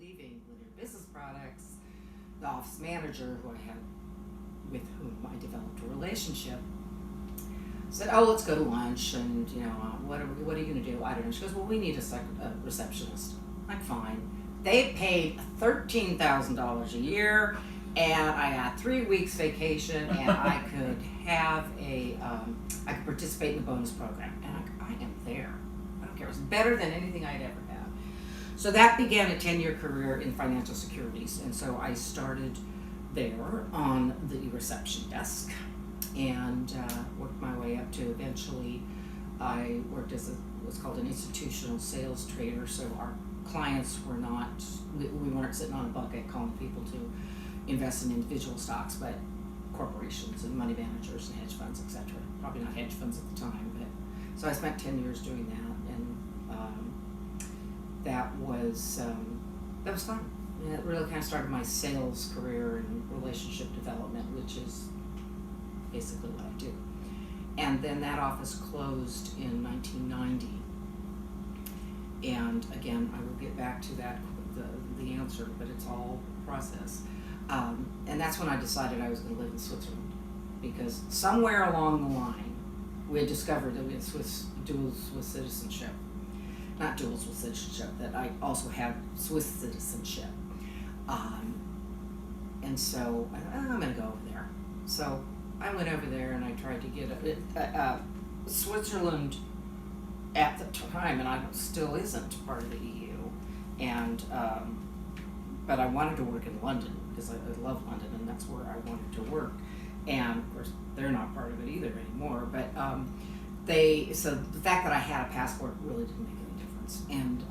leaving Linear Business Products, the office manager with whom I developed a relationship said, "Oh, let's go to lunch, and what are you going to do?" I don't know. She goes, "Well, we need a receptionist." I'm fine. They paid $13,000 a year, and I got 3 weeks vacation, and I could have I could participate in the bonus program, and I am there. I don't care. It was better than anything I'd ever had. So that began a 10-year career in financial securities, and so I started there on the reception desk, and worked my way up to eventually I worked as what's called an institutional sales trader. So our clients were not, we weren't sitting on a bucket calling people to invest in individual stocks, but corporations and money managers and hedge funds, etc. Probably not hedge funds at the time, but so I spent 10 years doing that, and that was fun. And it really kind of started my sales career and relationship development, which is basically what I do. And then that office closed in 1990. And again, I will get back to that, the answer, but it's all process. And that's when I decided I was going to live in Switzerland, because somewhere along the line, we had discovered that we had duals with citizenship. Not duals with citizenship, that I also had Swiss citizenship. And so I'm going to go over there. So I went over there and I tried to get Switzerland at the time, and I still isn't part of the EU. And but I wanted to work in London because I love London, and that's where I wanted to work. And of course, they're not part of it either anymore. But so the fact that I had a passport really didn't make any difference, and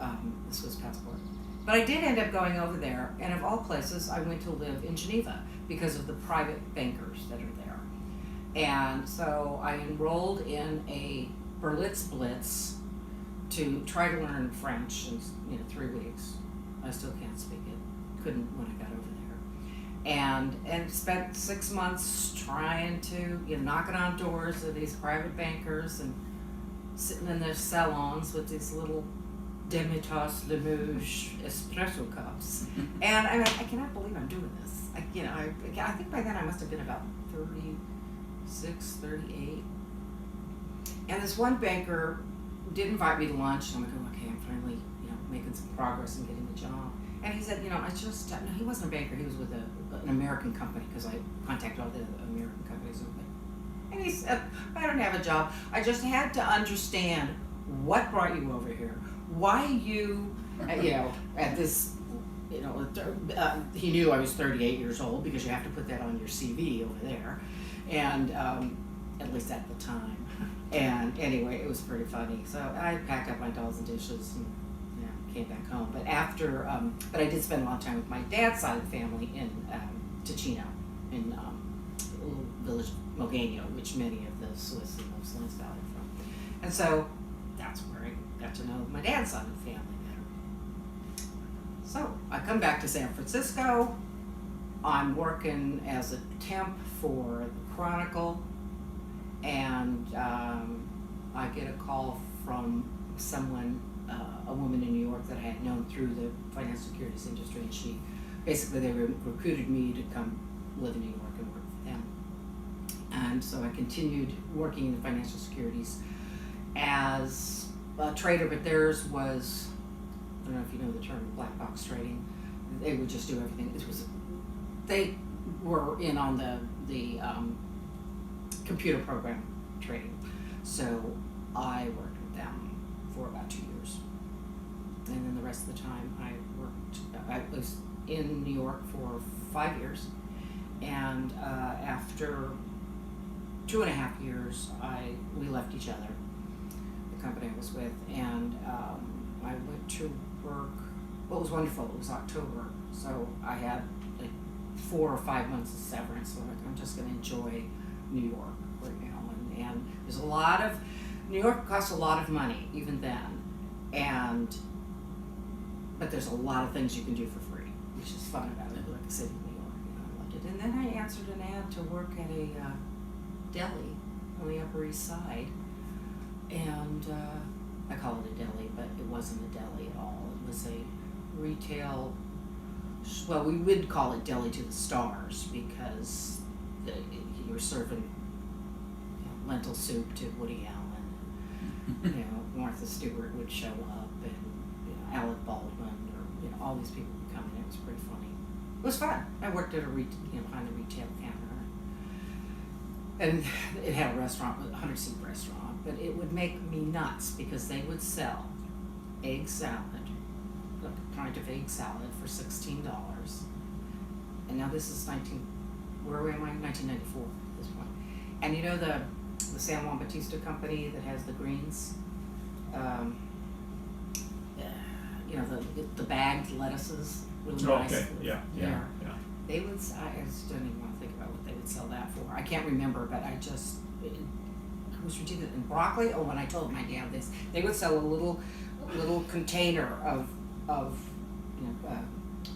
the Swiss passport. But I did end up going over there, and of all places, I went to live in Geneva because of the private bankers that are there. And so I enrolled in a Berlitz Blitz to try to learn French in 3 weeks. I still can't speak it. Couldn't when I got over there. And spent 6 months trying to, knocking on doors of these private bankers and sitting in their salons with these little Demi-Tasse Limouge espresso cups. And I cannot believe I'm doing this. I think by then I must have been about 36, 38. And this one banker did invite me to lunch, and I'm like, okay, I'm finally, making some progress in getting the job. And he said, no, he wasn't a banker, he was with an American company, because I contacted all the American companies. And he said, I don't have a job. I just had to understand what brought you over here, why you, at this, he knew I was 38 years old, because you have to put that on your CV over there, and at least at the time. And anyway, it was pretty funny. So I packed up my dolls and dishes and came back home. But after, but I did spend a lot of time with my dad's side of the family in Ticino, in a little village of Mogegno, which many of the Swiss and those lands got it from. And so that's where I got to know my dad's side of the family better. So I come back to San Francisco. I'm working as a temp for the Chronicle, and I get a call from someone, a woman in New York that I had known through the financial securities industry, and they recruited me to come live in New York and work for them. And so I continued working in the financial securities as a trader, but theirs was, I don't know if you know the term, black box trading. They would just do everything. They were in on the computer program trading. So I worked with them for about 2 years. And then the rest of the time I was in New York for 5 years. And after 2.5 years, we left each other, the company I was with, and I went to work. Well, it was wonderful. It was October, so I had like 4 or 5 months of severance. So I'm just going to enjoy New York right now. And there's a lot of, New York costs a lot of money even then, but there's a lot of things you can do for free, which is fun about it. Like I said, in New York, I loved it. And then I answered an ad to work at a deli on the Upper East Side, and I call it a deli, but it wasn't a deli at all. It was a retail well, we would call it Deli to the Stars because you were serving lentil soup to Woody Allen. Martha Stewart would show up, and Alec Baldwin, or all these people would come in. It was pretty funny. It was fun. I worked at behind a retail counter, and it had a restaurant, a 100-seat restaurant. But it would make me nuts because they would sell egg salad, like a pint of egg salad for $16. And now this is 1994 at this point. And the San Juan Bautista company that has the greens, the bagged lettuces, really nice. Okay, yeah. They would. I just don't even want to think about what they would sell that for. I can't remember, but it was ridiculous. And broccoli. Oh, when I told my dad this, they would sell a little container of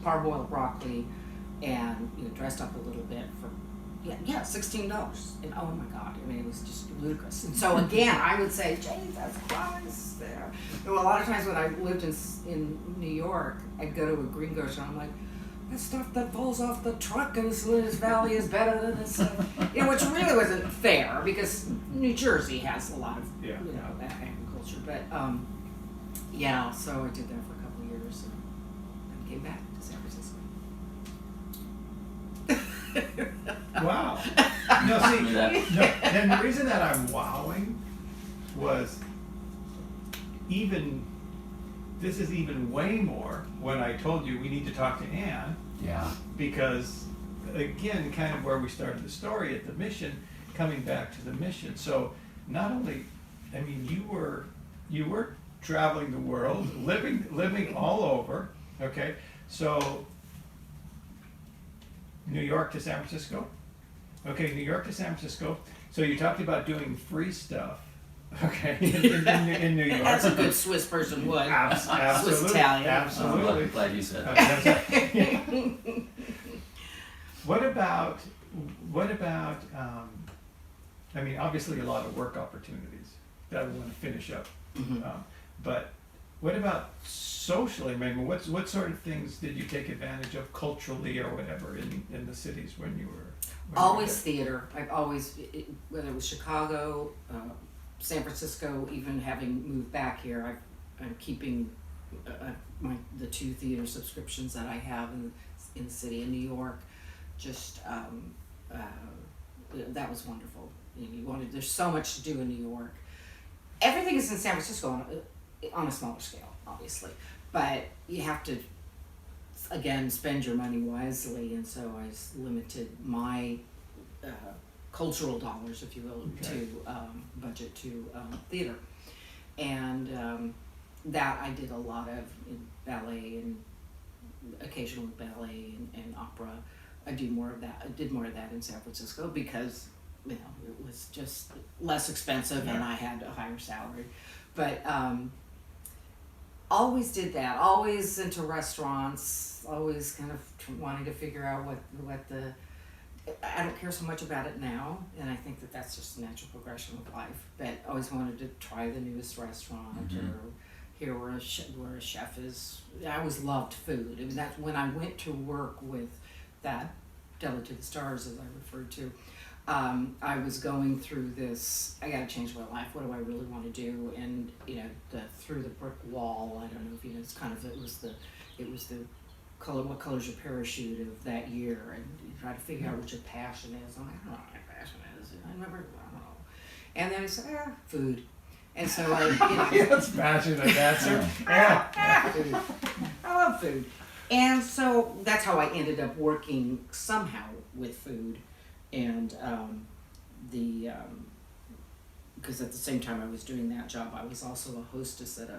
parboiled broccoli, and dressed up a little bit for $16. And oh my God, I mean, it was just ludicrous. And so again, I would say, Jesus Christ, there. A lot of times when I lived in New York, I'd go to a green grocery and I'm like, that stuff that falls off the truck in the Salinas Valley is better than this, which really wasn't fair because New Jersey has a lot of that agriculture. But so I did that for a couple of years and then came back to San Francisco. Wow. And the reason that I'm wowing was this is even way more when I told you we need to talk to Ann. Yeah. Because, again, kind of where we started the story at the mission, coming back to the mission. So not only, I mean, you were traveling the world, living all over, okay? So New York to San Francisco. Okay, New York to San Francisco. So you talked about doing free stuff, okay, in New York. That's a good Swiss person would. Absolutely. Swiss Italian. Absolutely. I'm glad you said that. What about, I mean, obviously a lot of work opportunities that I want to finish up. Mm-hmm. But what about socially? I mean, what sort of things did you take advantage of culturally or whatever in the cities when you were? Always theater. I've always, whether it was Chicago, San Francisco, even having moved back here, I'm keeping the 2 theater subscriptions that I have in the city of New York. Just that was wonderful. There's so much to do in New York. Everything is in San Francisco on a smaller scale, obviously, but you have to again spend your money wisely, and so I limited my cultural dollars, if you will, to budget to theater, and that I did a lot of in ballet and occasional ballet and opera. I did more of that in San Francisco because it was just less expensive and I had a higher salary, but always did that. Always into restaurants. Always kind of wanting to figure out what the. I don't care so much about it now, and I think that's just a natural progression of life. But I always wanted to try the newest restaurant or hear where a chef is. I always loved food. I mean, that's when I went to work with that Deli to the Stars, as I referred to. I was going through this, I gotta change my life, what do I really want to do? And through the brick wall, I don't know if it's kind of, it was the color, what color's your parachute of that year, and you try to figure out what your passion is. I'm like, I don't know what my passion is. I don't know. And then I said, food. And so That's passionate answer. Food. I love food. And so that's how I ended up working somehow with food. And because at the same time I was doing that job, I was also a hostess at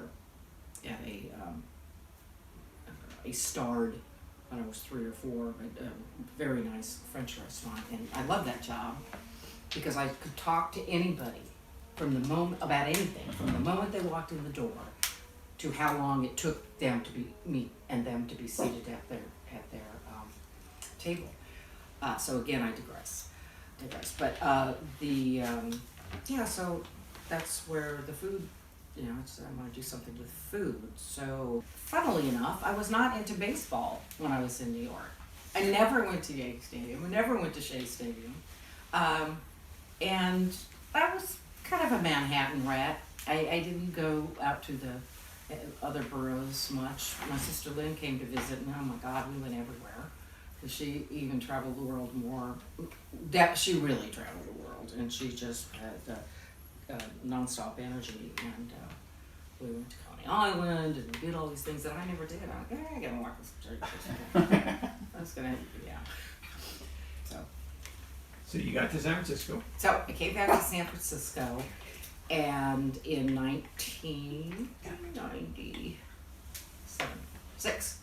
a starred, when I was 3 or 4, but a very nice French restaurant, and I loved that job because I could talk to anybody from the moment about anything, from the moment they walked in the door to how long it took them to me and them to be seated at their table. So again, I digress. But so that's where the food I want to do something with food. So, funnily enough, I was not into baseball when I was in New York. I never went to Yankee Stadium. I never went to Shea Stadium. And I was kind of a Manhattan rat. I didn't go out to the other boroughs much. My sister Lynn came to visit, and oh my God, we went everywhere. Because she even traveled the world more. She really traveled the world, and she just had nonstop energy. And we went to Coney Island and did all these things that I never did. I'm like, I gotta walk this church. I was gonna, yeah. So you got to San Francisco. So I came back to San Francisco, and in 96.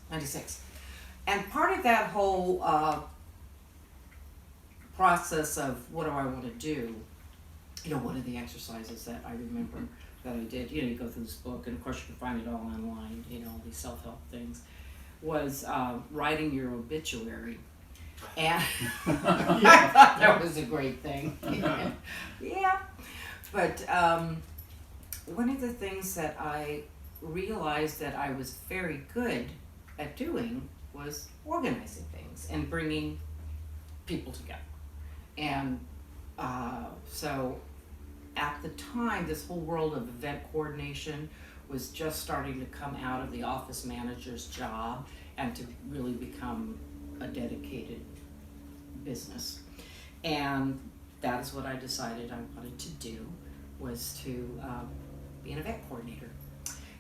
And part of that whole process of what do I want to do, one of the exercises that I remember that I did, you go through this book, and of course you can find it all online, all these self-help things, was writing your obituary. And I thought that was a great thing. Yeah. But one of the things that I realized that I was very good at doing was organizing things and bringing people together. And so at the time, this whole world of event coordination was just starting to come out of the office manager's job and to really become a dedicated business. And that is what I decided I wanted to do, was to be an event coordinator.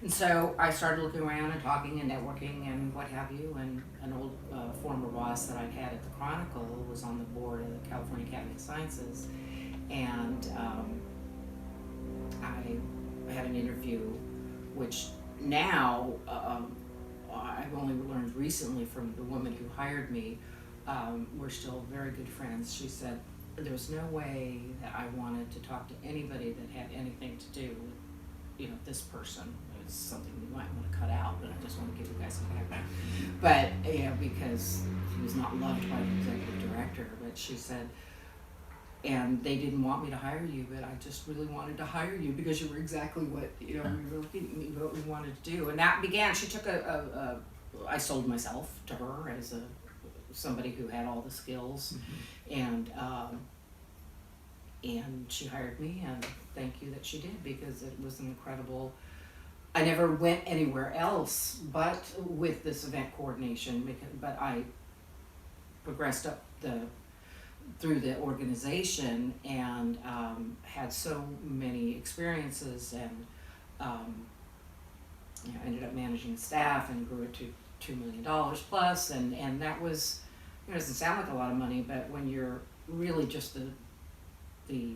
And so I started looking around and talking and networking and what have you, and an old former boss that I'd had at the Chronicle was on the board of the California Academy of Sciences, and I had an interview, which now I've only learned recently from the woman who hired me. We're still very good friends. She said there's no way that I wanted to talk to anybody that had anything to do with this person. It's something you might want to cut out, but I just want to give you guys some background. But because he was not loved by the executive director, but she said, and they didn't want me to hire you, but I just really wanted to hire you because you were exactly what we were looking, what we wanted to do. And that began. She took I sold myself to her as somebody who had all the skills, and she hired me, and thank you that she did, because it was an incredible. I never went anywhere else but with this event coordination, but I progressed up through the organization and had so many experiences, and ended up managing staff and grew it to $2 million plus, and that was, it doesn't sound like a lot of money, but when you're really just a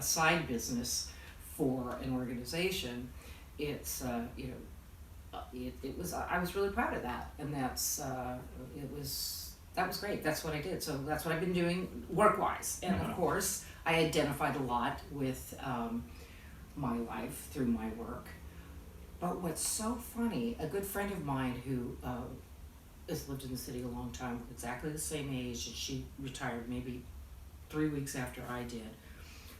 side business for an organization, it's it was, I was really proud of that, and that was great. That's what I did. So that's what I've been doing work-wise, and of course I identified a lot with my life through my work. But what's so funny, a good friend of mine who has lived in the city a long time, exactly the same age, and she retired maybe 3 weeks after I did,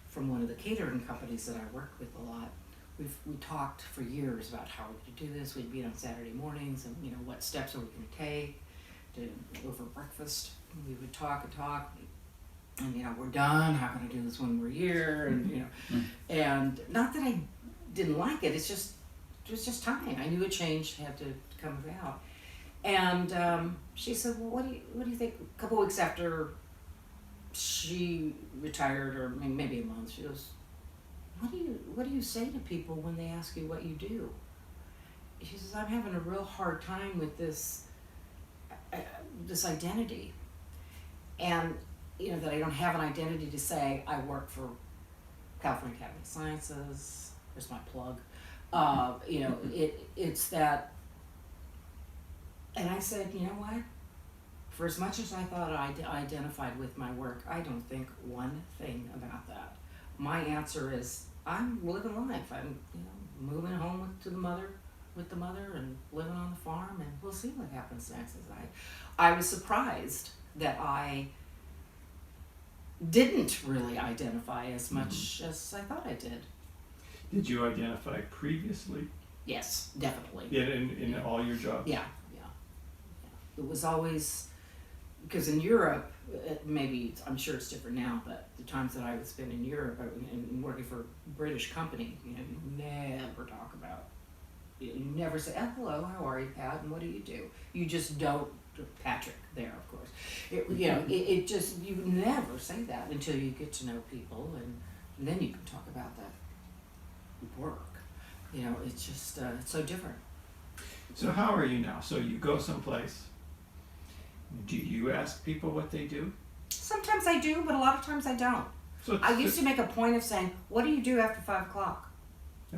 from one of the catering companies that I worked with a lot. We talked for years about how we could do this. We'd meet on Saturday mornings, and what steps are we going to take over breakfast. We would talk, and we're done. How can I do this when we're here? And and not that I didn't like it. It was just time. I knew a change had to come about. And she said, "Well, what do you think?" A couple weeks after she retired, or maybe a month, she goes, what do you say to people when they ask you what you do?" She says, "I'm having a real hard time with this identity, and that I don't have an identity to say I work for California Academy of Sciences. There's my plug. It's that." And I said, "You know what? For as much as I thought I identified with my work, I don't think one thing about that. My answer is I'm living life. I'm moving home with the mother, and living on the farm, and we'll see what happens next." I was surprised that I didn't really identify as much as I thought I did. Did you identify previously Yes, definitely. in all your jobs? Yeah. It was always, because in Europe, maybe, I'm sure it's different now, but the times that I would spend in Europe and working for a British company, you never talk about, you never say, oh, hello, how are you, Pat, and what do you do? You just don't, Patrick there, of course. It just, you never say that until you get to know people, and then you can talk about that work. It's just, it's so different. So how are you now? So you go someplace. Do you ask people what they do? Sometimes I do, but a lot of times I don't. So I used to make a point of saying, what do you do after 5 o'clock?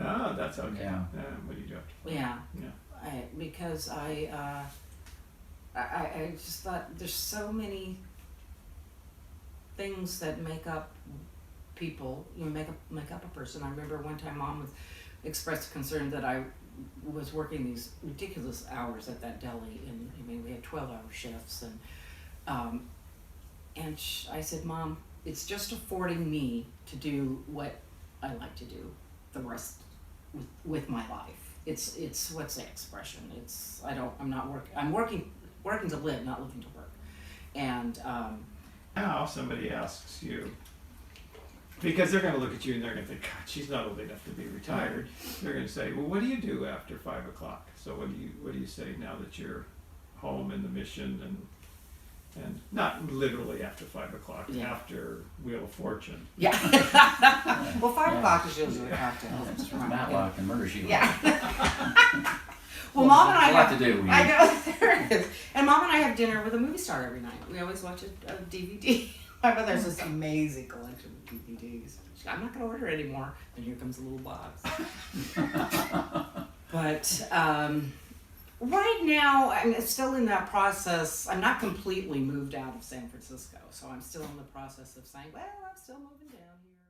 Ah, that's okay. Yeah. What do you do after? Yeah. Yeah. Because I just thought there's so many things that make up people, make up a person. I remember one time Mom expressed concern that I was working these ridiculous hours at that deli, and we had 12-hour shifts, and I said, Mom, it's just affording me to do what I like to do the rest with my life. It's what's the expression? I'm working to live, not living to work. And Now somebody asks you, because they're going to look at you and they're going to think, God, she's not old enough to be retired. They're going to say, well, what do you do after 5 o'clock? So what do you say now that you're home in the mission and not literally after 5 o'clock, Yeah. after Wheel of Fortune? yeah. Well, 5 o'clock is usually cocktails. It's Matlock and Murder She Wrote. Yeah. Well, Mom and I There's a lot have, to do. I know, there it is. And Mom and I have dinner with a movie star every night. We always watch a DVD. My mother has this amazing collection of DVDs. I'm not going to order anymore. And here comes a little box. But right now, I'm still in that process. I'm not completely moved out of San Francisco. So I'm still in the process of saying, well, I'm still moving down here.